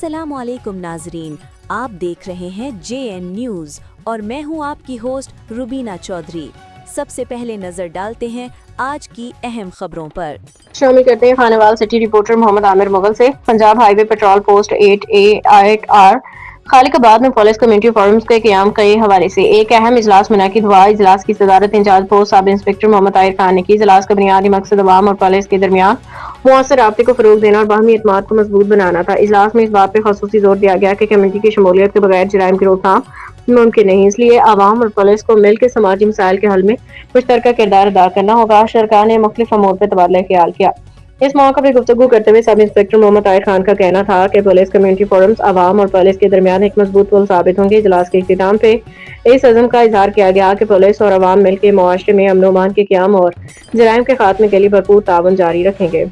अस्सलाम वालेकुम नाजरीन, आप देख रहे हैं JN न्यूज़ और मैं हूं आपकी होस्ट रुबीना चौधरी। सबसे पहले नजर डालते हैं आज की अहम खबरों पर। शामिल करते हैं खानेवाल सिटी रिपोर्टर मोहम्मद आमिर मुगल से। Punjab highway petrol post 8A8R खालिकाबाद में पुलिस कम्युनिटी फोरम्स के क़याम के हवाले से एक अहम इजलास मुनक़िद हुआ। इजलास की सदारत incharge post sub inspector Mohammad Tahir Khan ने की। इजलास का बुनियादी मकसद अवाम और पुलिस के दरमियान मुअस्सर राब्ते को फरोग देना और बाहमी एतमाद को मजबूत बनाना था। इजलास में इस बात पर ख़ुसूसी जोर दिया गया कि कम्युनिटी की शमूलियत के बगैर जराइम की रोकथाम मुमकिन नहीं, इसलिए आवाम और पुलिस को मिल के समाजी मसाइल के हल में मुश्तरका किरदार अदा करना होगा। शरका ने मुख्तलिफ अमूर पर तबादला ख्याल किया। इस मौके पर गुफ्तगू करते हुए सब इंस्पेक्टर मोहम्मद ताहिर खान का कहना था कि पुलिस कम्युनिटी फोरम्स आवाम और पुलिस के दरमियान एक मजबूत पुल साबित होंगे। इजलास के इख्तिताम पे इस अज़म का इजहार किया गया कि पुलिस और आवाम मिलकर मुआशरे में अमन-ओ-अमान के क़याम और जराइम के खात्मे के लिए भरपूर ताउन जारी रखेंगे।